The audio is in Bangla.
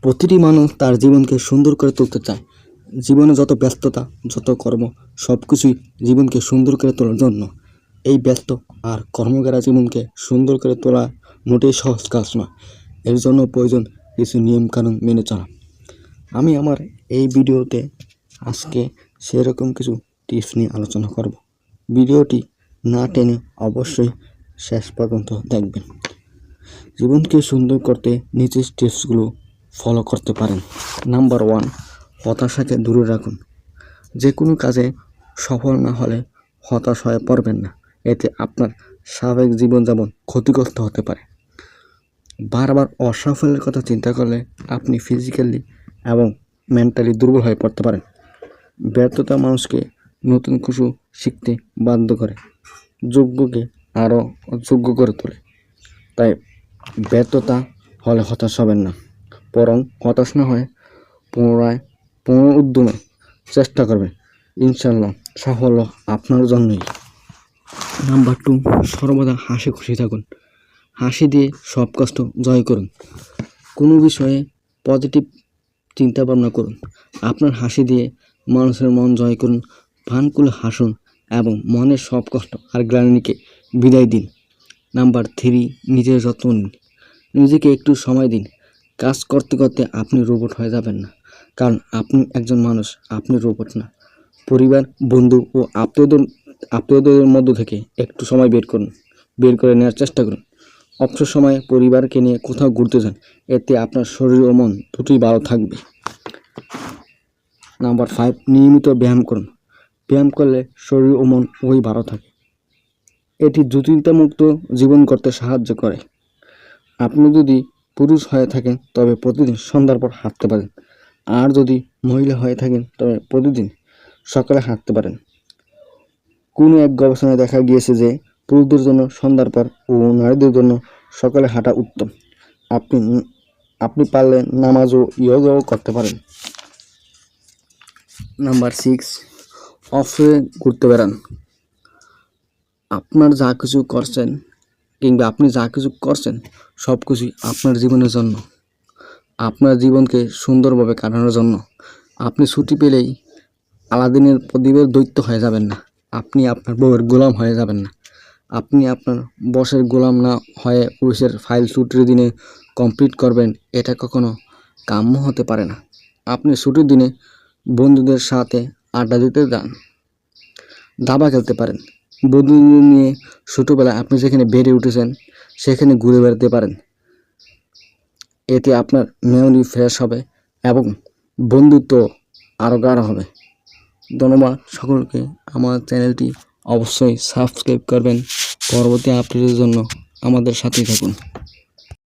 প্রতিটি মানুষ তার জীবনকে সুন্দর করে তুলতে চায়। জীবনে যত ব্যস্ততা, যত কর্ম, সব কিছুই জীবনকে সুন্দর করে তোলার জন্য। এই ব্যস্ত আর কর্মঘেরা জীবনকে সুন্দর করে তোলা মোটেই সহজ কাজ নয়। এর জন্য প্রয়োজন কিছু নিয়মকানুন মেনে চলা। আমি আমার এই ভিডিওতে আজকে সেরকম কিছু টিপস নিয়ে আলোচনা করব। ভিডিওটি না টেনে অবশ্যই শেষ পর্যন্ত দেখবেন। জীবনকে সুন্দর করতে নিচের টিপসগুলো ফলো করতে পারেন। নাম্বার 1, হতাশাকে দূরে রাখুন। যে কোনো কাজে সফল না হলে হতাশ হয়ে পড়বেন না। এতে আপনার স্বাভাবিক জীবনযাপন ক্ষতিগ্রস্ত হতে পারে। বারবার অসাফল্যের কথা চিন্তা করলে আপনি ফিজিক্যালি এবং মেন্টালি দুর্বল হয়ে পড়তে পারেন। ব্যর্থতা মানুষকে নতুন কিছু শিখতে বাধ্য করে, যোগ্যকে আরও যোগ্য করে তোলে। তাই ব্যর্থতা হলে হতাশ হবেন না, বরং হতাশ না হয়ে পুনর উদ্যমে চেষ্টা করবেন। ইনশাল্লাহ সাফল্য আপনার জন্যই। নাম্বার 2, সর্বদা হাসি খুশি থাকুন। হাসি দিয়ে সব কষ্ট জয় করুন। কোনো বিষয়ে পজিটিভ চিন্তা ভাবনা করুন। আপনার হাসি দিয়ে মানুষের মন জয় করুন। প্রাণ খুলে হাসুন এবং মনের সব কষ্ট আর গ্লানিকে বিদায় দিন। নাম্বার 3, নিজের যত্ন নিন। নিজেকে একটু সময় দিন। কাজ করতে করতে আপনি রোবট হয়ে যাবেন না, কারণ আপনি একজন মানুষ, আপনি রোবট না। পরিবার, বন্ধু ও আত্মীয়দের মধ্য থেকে একটু সময় বের করে নেওয়ার চেষ্টা করুন। অবসর সময়ে পরিবারকে নিয়ে কোথাও ঘুরতে যান। এতে আপনার শরীর ও মন দুটোই ভালো থাকবে। নাম্বার 5, নিয়মিত ব্যায়াম করুন। ব্যায়াম করলে শরীর ও মন উভয়ই ভালো থাকে। এটি দুশ্চিন্তামুক্ত জীবন করতে সাহায্য করে। আপনি যদি পুরুষ হয়ে থাকেন তবে প্রতিদিন সন্ধ্যার পর হাঁটতে পারেন, আর যদি মহিলা হয়ে থাকেন তবে প্রতিদিন সকালে হাঁটতে পারেন। কোনো এক গবেষণায় দেখা গিয়েছে যে পুরুষদের জন্য সন্ধ্যার পর ও নারীদের জন্য সকালে হাঁটা উত্তম। আপনি পারলে নামাজ ও ইয়োগাও করতে পারেন। নাম্বার 6, অফে ঘুরতে বেড়ান। আপনি যা কিছু করছেন সব কিছুই আপনার জীবনের জন্য, আপনার জীবনকে সুন্দরভাবে কাটানোর জন্য। আপনি ছুটি পেলেই আলাদিনের প্রদীপের দৈত্য হয়ে যাবেন না। আপনি আপনার বউয়ের গোলাম হয়ে যাবেন না। আপনি আপনার বসের গোলাম না হয়ে অফিসের ফাইল ছুটির দিনে কমপ্লিট করবেন, এটা কখনো কাম্য হতে পারে না। আপনি ছুটির দিনে বন্ধুদের সাথে আড্ডা দিতে যান, দাবা খেলতে পারেন। বন্ধুদের নিয়ে ছোটোবেলায় আপনি যেখানে বেড়ে উঠেছেন সেখানে ঘুরে বেড়াতে পারেন। এতে আপনার মেমরি ফ্রেশ হবে এবং বন্ধুত্ব আরও গাঢ় হবে। ধন্যবাদ সকলকে। আমার চ্যানেলটি অবশ্যই সাবস্ক্রাইব করবেন। পরবর্তী আপডেটের জন্য আমাদের সাথেই থাকুন।